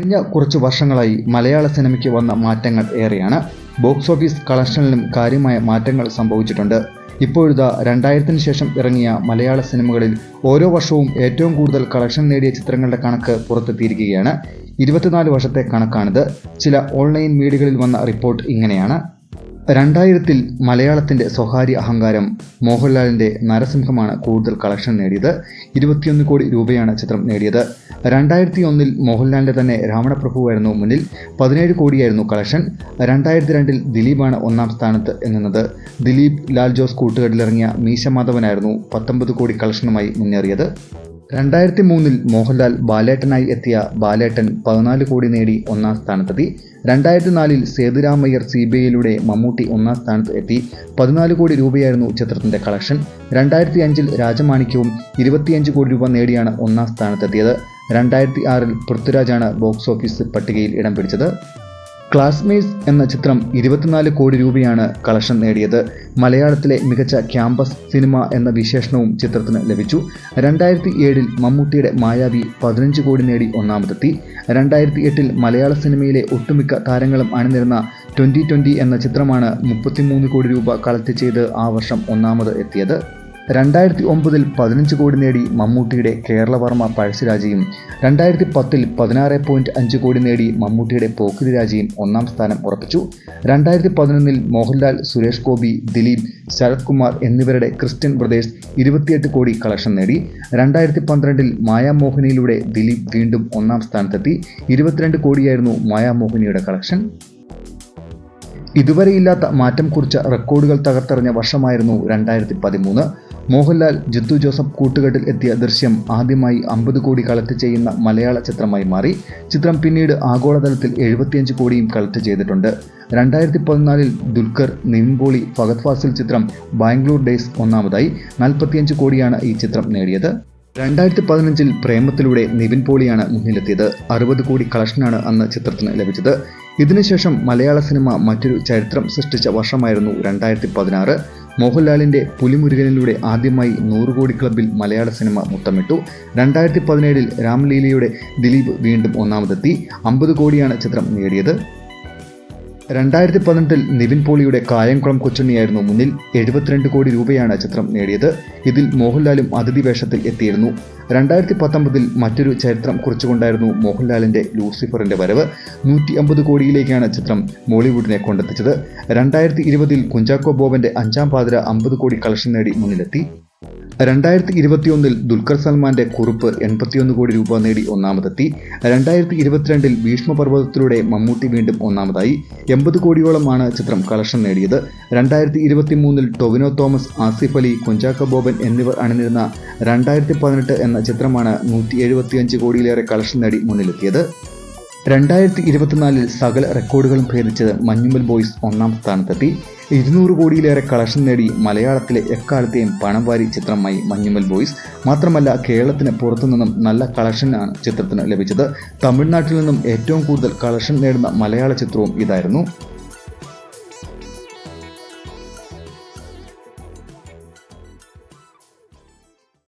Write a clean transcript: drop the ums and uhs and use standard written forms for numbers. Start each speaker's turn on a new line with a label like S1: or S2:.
S1: കഴിഞ്ഞ കുറച്ചു വർഷങ്ങളായി മലയാള സിനിമയ്ക്ക് വന്ന മാറ്റങ്ങൾ ഏറെയാണ്. ബോക്സ് ഓഫീസ് കളക്ഷനിലും കാര്യമായ മാറ്റങ്ങൾ സംഭവിച്ചിട്ടുണ്ട്. ഇപ്പോഴിതാ 2000-ന് ശേഷം ഇറങ്ങിയ മലയാള സിനിമകളിൽ ഓരോ വർഷവും ഏറ്റവും കൂടുതൽ കളക്ഷൻ നേടിയ ചിത്രങ്ങളുടെ കണക്ക് പുറത്തെത്തിയിരിക്കുകയാണ്. 24 വർഷത്തെ കണക്കാണിത്. ചില ഓൺലൈൻ മീഡിയകളിൽ വന്ന റിപ്പോർട്ട് ഇങ്ങനെയാണ്. 2000-ൽ മലയാളത്തിൻ്റെ സ്വകാര്യ അഹങ്കാരം മോഹൻലാലിൻ്റെ നരസിംഹമാണ് കൂടുതൽ കളക്ഷൻ നേടിയത്. 21 കോടി രൂപയാണ് ചിത്രം നേടിയത്. 2001-ൽ മോഹൻലാലിൻ്റെ തന്നെ രാവണപ്രഭുവായിരുന്നു മുന്നിൽ. 17 കോടിയായിരുന്നു കളക്ഷൻ. 2002-ൽ ദിലീപാണ് ഒന്നാം സ്ഥാനത്ത് എന്നുന്നത്. ദിലീപ് ലാൽ ജോസ് കൂട്ടുകെട്ടിലിറങ്ങിയ മീശ മാധവനായിരുന്നു 19 കോടി കളക്ഷനുമായി മുന്നേറിയത്. 2003-ൽ മോഹൻലാൽ ബാലേട്ടനായി എത്തിയ ബാലേട്ടൻ 14 കോടി നേടി ഒന്നാം സ്ഥാനത്തെത്തി. 2004-ൽ സേതുരാമയ്യർ CBIയിലൂടെ മമ്മൂട്ടി ഒന്നാം സ്ഥാനത്ത് എത്തി. 14 കോടി രൂപയായിരുന്നു ചിത്രത്തിന്റെ കളക്ഷൻ. 2005-ൽ രാജമാണിക്യവും 25 കോടി രൂപ നേടിയാണ് ഒന്നാം സ്ഥാനത്തെത്തിയത്. 2006-ൽ പൃഥ്വിരാജാണ് ബോക്സ് ഓഫീസ് പട്ടികയിൽ ഇടം പിടിച്ചത്. ക്ലാസ്മേറ്റ്സ് എന്ന ചിത്രം 24 കോടി രൂപയാണ് കളക്ഷൻ നേടിയത്. മലയാളത്തിലെ മികച്ച ക്യാമ്പസ് സിനിമ എന്ന വിശേഷണവും ചിത്രത്തിന് ലഭിച്ചു. 2007-ൽ മമ്മൂട്ടിയുടെ മായാവി 15 കോടി നേടി ഒന്നാമതെത്തി. 2008-ൽ മലയാള സിനിമയിലെ ഒട്ടുമിക്ക താരങ്ങളും അണിനിരുന്ന 2020 എന്ന ചിത്രമാണ് 33 കോടി രൂപ കളക്ട് ചെയ്ത് ആ വർഷം ഒന്നാമത് എത്തിയത്. 2009-ൽ 15 കോടി നേടി മമ്മൂട്ടിയുടെ കേരളവർമ്മ പഴശ്ശിരാജയും 2010-ൽ 16.5 കോടി നേടി മമ്മൂട്ടിയുടെ പോക്കിരിരാജയും ഒന്നാം സ്ഥാനം ഉറപ്പിച്ചു. 2011-ൽ മോഹൻലാൽ, സുരേഷ് ഗോപി, ദിലീപ്, ശരത് കുമാർ എന്നിവരുടെ ക്രിസ്ത്യൻ ബ്രദേഴ്സ് 28 കോടി കളക്ഷൻ നേടി. 2012-ൽ മായാമോഹിനിയിലൂടെ ദിലീപ് വീണ്ടും ഒന്നാം സ്ഥാനത്തെത്തി. 22 കോടിയായിരുന്നു മായാമോഹിനിയുടെ കളക്ഷൻ. ഇതുവരെയില്ലാത്ത മാറ്റം കുറിച്ച റെക്കോർഡുകൾ തകർത്തെറിഞ്ഞ വർഷമായിരുന്നു 2013. മോഹൻലാൽ, ജിത്തു ജോസഫ് കൂട്ടുകെട്ടിൽ എത്തിയ ദൃശ്യം ആദ്യമായി 50 കോടി കളക്ട് ചെയ്യുന്ന മലയാള ചിത്രമായി മാറി. ചിത്രം പിന്നീട് ആഗോളതലത്തിൽ 75 കോടിയും കളക്ട് ചെയ്തിട്ടുണ്ട്. 2014-ൽ ദുൽഖർ, നിവിൻ പോളി, ഫഹദ് ഫാസിൽ ചിത്രം ബാംഗ്ലൂർ ഡേയ്സ് ഒന്നാമതായി. 45 കോടിയാണ് ഈ ചിത്രം നേടിയത്. 2015-ൽ പ്രേമത്തിലൂടെ നിവിൻ പോളിയാണ് മുന്നിലെത്തിയത്. 60 കോടി കളക്ഷനാണ് അന്ന് ചിത്രത്തിന് ലഭിച്ചത്. ഇതിനുശേഷം മലയാള സിനിമ മറ്റൊരു ചരിത്രം സൃഷ്ടിച്ച വർഷമായിരുന്നു 2016. മോഹൻലാലിൻ്റെ പുലിമുരുകനിലൂടെ ആദ്യമായി 100 കോടി ക്ലബിൽ മലയാള സിനിമ മുത്തമിട്ടു. 2017-ൽ രാംലീലയുടെ ദിലീപ് വീണ്ടും ഒന്നാമതെത്തി. 50 കോടിയാണ് ചിത്രം നേടിയത്. 2018-ൽ നിവിൻ പോളിയുടെ കായംകുളം കൊച്ചുണ്ണിയായിരുന്നു മുന്നിൽ. 72 കോടി രൂപയാണ് ചിത്രം നേടിയത്. ഇതിൽ മോഹൻലാലും അതിഥി വേഷത്തിൽ എത്തിയിരുന്നു. 2019-ൽ മറ്റൊരു ചരിത്രം കുറിച്ചുകൊണ്ടായിരുന്നു മോഹൻലാലിൻ്റെ ലൂസിഫറിന്റെ വരവ്. 150 കോടിയിലേക്കാണ് ചിത്രം മോളിവുഡിനെ കൊണ്ടെത്തിച്ചത്. 2020-ൽ കുഞ്ചാക്കോ ബോബന്റെ 5-ാം പാതിര 50 കോടി കളക്ഷൻ നേടി മുന്നിലെത്തി. 2021-ൽ ദുൽഖർ സൽമാന്റെ കുറുപ്പ് 81 കോടി രൂപ നേടി ഒന്നാമതെത്തി. 2022-ൽ ഭീഷ്മപർവ്വതത്തിലൂടെ മമ്മൂട്ടി വീണ്ടും ഒന്നാമതായി. 80 കോടിയോളമാണ് ചിത്രം കളക്ഷൻ നേടിയത്. 2023-ൽ ടൊവിനോ തോമസ്, ആസിഫ് അലി, കുഞ്ചാക്കോ ബോബൻ എന്നിവർ അണിനിരുന്ന 2018 എന്ന ചിത്രമാണ് 175 കോടിയിലേറെ കളക്ഷൻ നേടി മുന്നിലെത്തിയത്. 2024-ൽ സകല റെക്കോർഡുകളും ഭേദിച്ച് മഞ്ഞുമൽ ബോയ്സ് ഒന്നാം സ്ഥാനത്തെത്തി. 200 കോടിയിലേറെ കളക്ഷൻ നേടി മലയാളത്തിലെ എക്കാലത്തെയും പണം വാരി ചിത്രമായി മഞ്ഞുമൽ ബോയ്സ്. മാത്രമല്ല, കേരളത്തിന് പുറത്തുനിന്നും നല്ല കളക്ഷനാണ് ചിത്രത്തിന് ലഭിച്ചത്. തമിഴ്നാട്ടിൽ നിന്നും ഏറ്റവും കൂടുതൽ കളക്ഷൻ നേടുന്ന മലയാള ചിത്രവും ഇതായിരുന്നു.